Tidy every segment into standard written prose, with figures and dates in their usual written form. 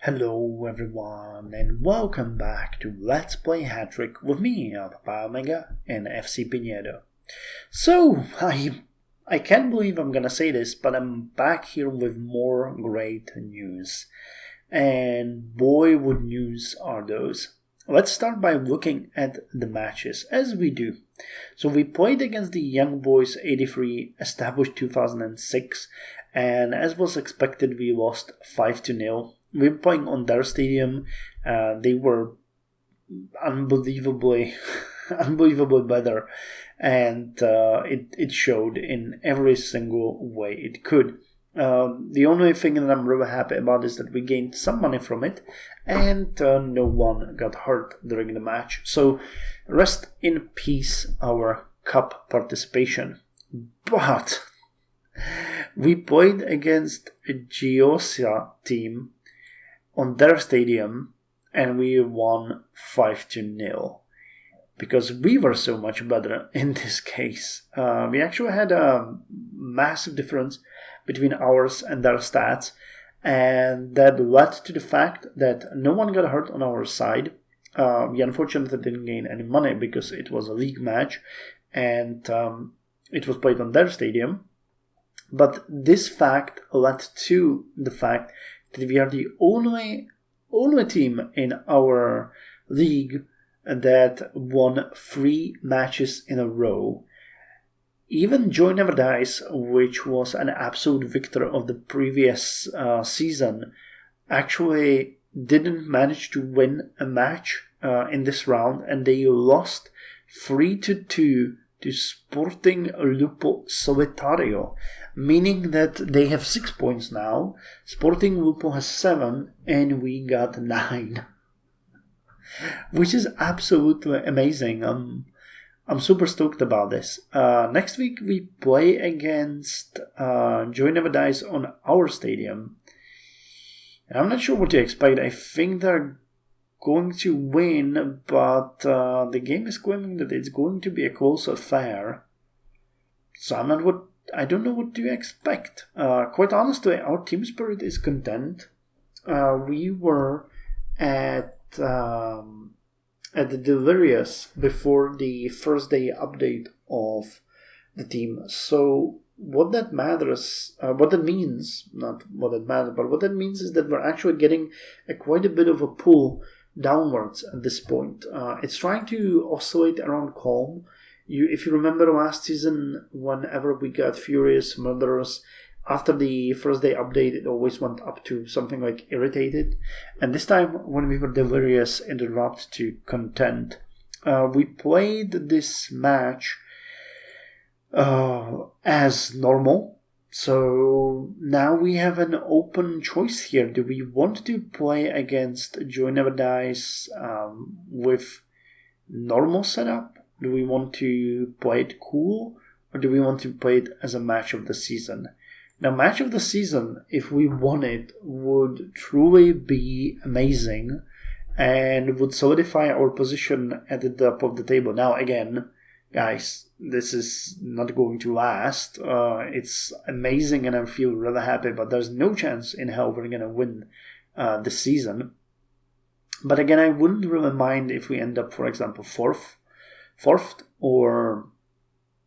Hello everyone and welcome back to Let's Play Hattrick with me, Papa Omega and FC Pigneto. So, I can't believe I'm gonna say this, but I'm back here with more great news. And boy, what news are those. Let's start by looking at the matches, as we do. So we played against the Young Boys 83, established 2006, and as was expected, we lost 5-0. We were playing on their stadium. They were unbelievably better, and it showed in every single way it could. The only thing that I'm really happy about is that we gained some money from it, and no one got hurt during the match. So rest in peace, our cup participation. But we played against a Geosia team on their stadium, and we won 5-0 because we were so much better in this case. We actually had a massive difference between ours and their stats, and that led to the fact that no one got hurt on our side. We unfortunately didn't gain any money because it was a league match and it was played on their stadium. But this fact led to the fact that we are the only team in our league that won 3 matches in a row. Even Joy Never Dies, which was an absolute victor of the previous season, actually didn't manage to win a match in this round, and they lost 3-2 to Sporting Lupo Solitario, meaning that they have 6 points now. Sporting Lupo has 7, and we got 9, which is absolutely amazing. I'm super stoked about this. Next week we play against Joy Never Dies on our stadium. And I'm not sure what to expect. I think they're going to win, but the game is claiming that it's going to be a close affair. So I don't know what to expect. Quite honestly, our team spirit is content. We were at the Delirious before the first day update of the team. So what that means is that we're actually getting quite a bit of a pull downwards at this point. It's trying to oscillate around calm. If you remember last season, whenever we got Furious Murderers, after the first day update, it always went up to something like Irritated. And this time, when we were Delirious, it dropped to Content. We played this match as normal. So now we have an open choice here. Do we want to play against Joy Never Dies with normal setup? Do we want to play it cool? Or do we want to play it as a match of the season? Now, match of the season, if we won it, would truly be amazing and would solidify our position at the top of the table. Now, again, guys, this is not going to last. It's amazing and I feel really happy, but there's no chance in hell we're going to win this season. But again, I wouldn't really mind if we end up, for example, fourth or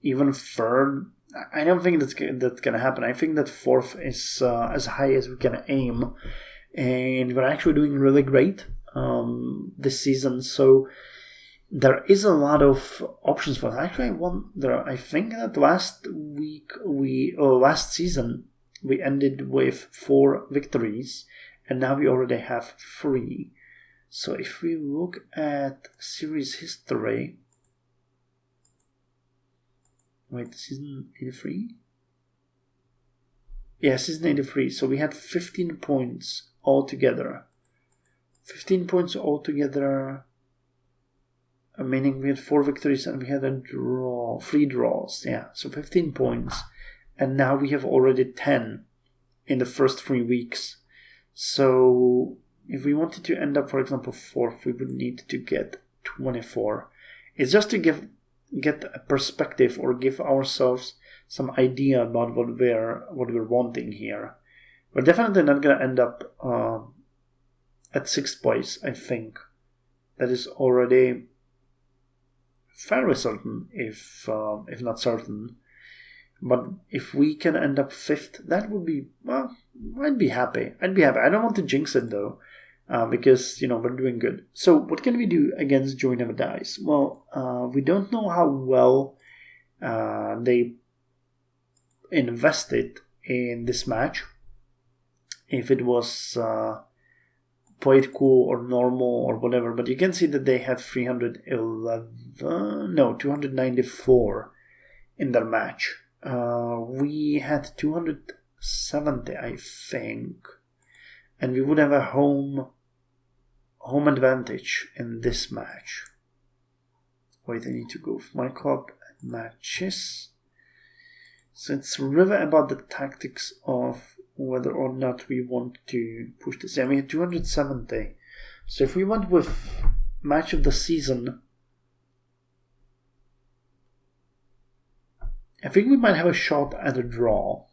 even third. I don't think that's going to happen. I think that fourth is as high as we can aim, and we're actually doing really great this season. So there is a lot of options for that. Actually, I think that last season we ended with 4 victories, and now we already have 3. So if we look at series history. Wait, season 83? Yeah, season 83. So we had 15 points altogether. 15 points altogether, meaning we had 4 victories and we had 3 draws. Yeah, so 15 points. And now we have already 10 in the first 3 weeks. So if we wanted to end up, for example, 4th, we would need to get 24. It's just to get a perspective or give ourselves some idea about what we're wanting here. We're definitely not going to end up at 6th place, I think. That is already fairly certain, if not certain. But if we can end up 5th, that would be, well, I'd be happy. I don't want to jinx it though, because, we're doing good. So what can we do against Joy Never Dies? Well, we don't know how well they invested in this match. If it was played cool or normal or whatever, but you can see that they had 294 in their match. We had 270, I think, and we would have a home advantage in this match. Wait, I need to go with my club matches. So it's really about the tactics of whether or not we want to push this. Yeah, we had 270. So if we went with match of the season, I think we might have a shot at a draw.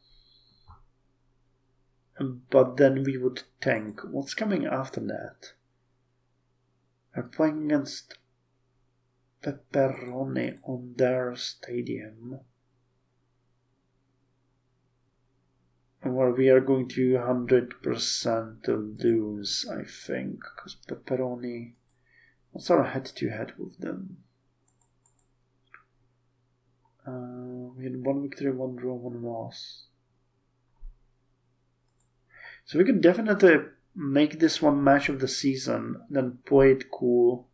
But then we would tank. What's coming after that? We're playing against Pepperoni on their stadium, where we are going to 100% lose, I think, because Pepperoni... What's our head-to-head with them? We had 1 victory, 1 draw, 1 loss. So we could definitely make this one match of the season, then play it cool.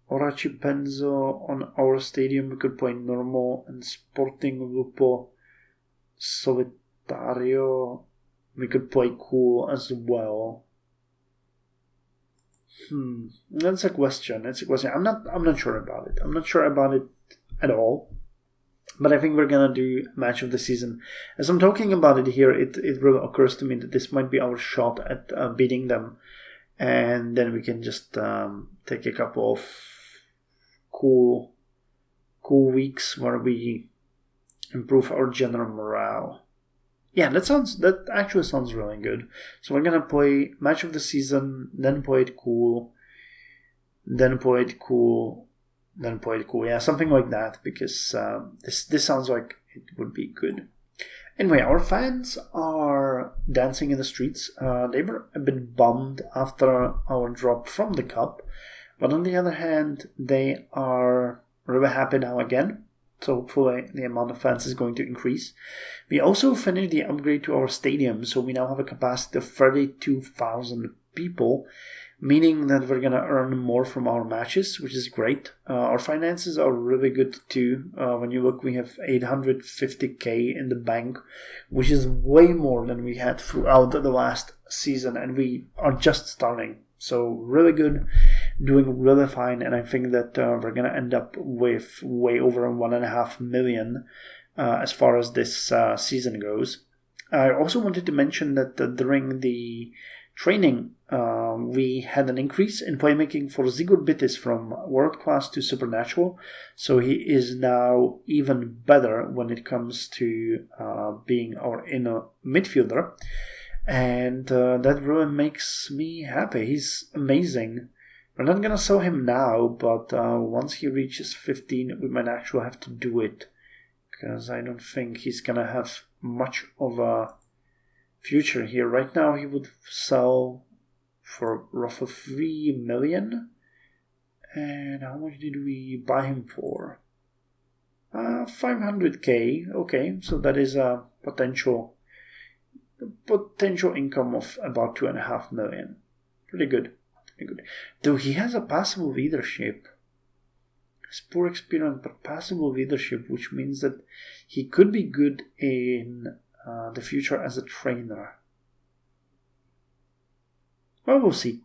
Oraci Penzo on our stadium, we could play normal, and Sporting Lupo Solitario, we could play cool as well. That's a question. I'm not sure about it. I'm not sure about it at all. But I think we're gonna do match of the season. As I'm talking about it here, it really occurs to me that this might be our shot at beating them, and then we can just take a couple of cool weeks where we improve our general morale. Yeah, that actually sounds really good. So we're gonna play match of the season, then play it cool, then play it cool. Yeah, something like that, because this sounds like it would be good. Anyway, our fans are dancing in the streets. They were a bit bummed after our drop from the cup, but on the other hand, they are really happy now again. So hopefully the amount of fans is going to increase. We also finished the upgrade to our stadium, so we now have a capacity of 32,000 people, meaning that we're going to earn more from our matches, which is great. Our finances are really good too. When you look, we have 850k in the bank, which is way more than we had throughout the last season, and we are just starting. So really good, doing really fine, and I think that we're going to end up with way over 1.5 million as far as this season goes. I also wanted to mention that during the training, we had an increase in playmaking for Sigurd Bittis from world class to supernatural, so he is now even better when it comes to being our inner midfielder, and that really makes me happy. He's amazing. We're not gonna sell him now, but once he reaches 15, we might actually have to do it, because I don't think he's gonna have much of a future here. Right now he would sell for roughly 3 million. And how much did we buy him for? 500k. Okay, so that is a potential income of about 2.5 million. Pretty good. Though he has a passable leadership. His poor experience, but passable leadership, which means that he could be good in the future as a trainer. Well, we'll see.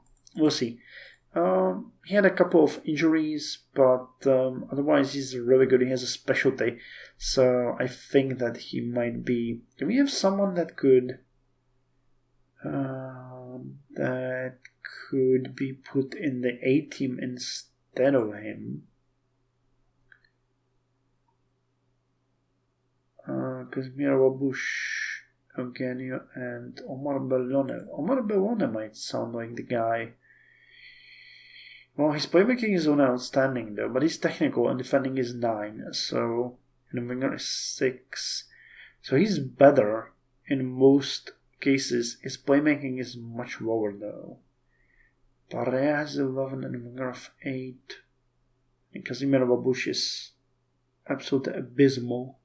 He had a couple of injuries, but otherwise he's really good. He has a specialty, so I think that he might be... Do we have someone that could be put in the A team instead of him? Kazmir Wabush, Eugenio, and Omar Bellone. Omar Bellone might sound like the guy Well, his playmaking is only outstanding though, but he's technical and defending is 9, so and winger is 6. So he's better in most cases. His playmaking is much lower though. Barrea has 11 and a winger of 8. And Casimiro Babush is absolutely abysmal.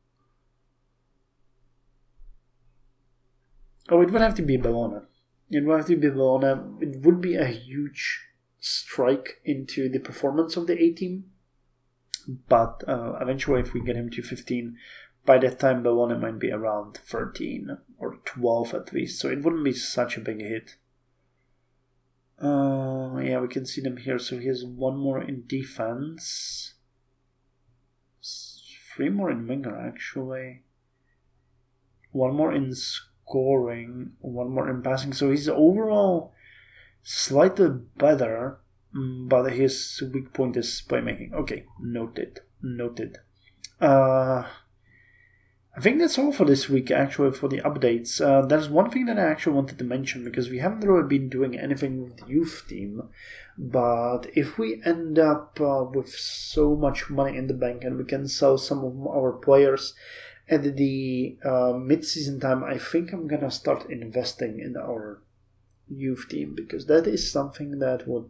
Oh, it would have to be Bellona. It would have to be Bellona. It would be a huge strike into the performance of the A team. But eventually, if we get him to 15, by that time, Bellona might be around 13 or 12 at least. So it wouldn't be such a big hit. Yeah, we can see them here. So he has 1 more in defense. 3 more in winger, actually. 1 more in scoring. 1 more in passing. So he's overall slightly better, but his weak point is playmaking. Okay, noted. I think that's all for this week, actually, for the updates. There's one thing that I actually wanted to mention, because we haven't really been doing anything with the youth team, but if we end up with so much money in the bank and we can sell some of our players at the mid-season time, I think I'm going to start investing in our youth team, because that is something that would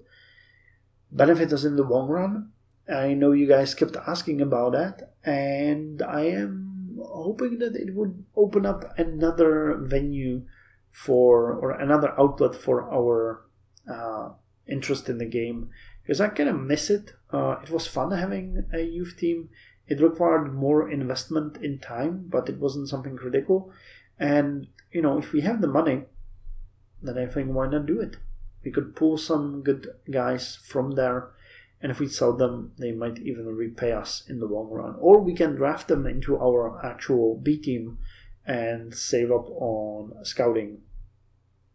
benefit us in the long run. I know you guys kept asking about that, and I am hoping that it would open up another venue or another outlet for our interest in the game, because I kind of miss it. It was fun having a youth team. It required more investment in time, but it wasn't something critical. And, if we have the money, then I think why not do it? We could pull some good guys from there, and if we sell them, they might even repay us in the long run. Or we can draft them into our actual B team and save up on scouting.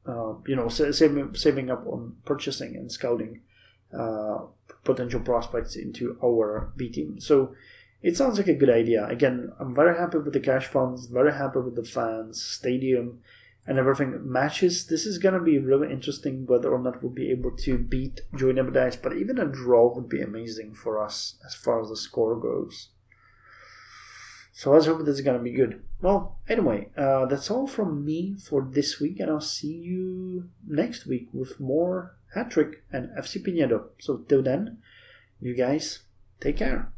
Saving up on purchasing and scouting potential prospects into our B team. So it sounds like a good idea. Again, I'm very happy with the cash funds, very happy with the fans, stadium, and everything matches. This is going to be really interesting whether or not we'll be able to beat Joy Nebudice, but even a draw would be amazing for us as far as the score goes. So let's hope this is going to be good. Well, anyway, that's all from me for this week, and I'll see you next week with more Hattrick and FC Pigneto. So till then, you guys, take care.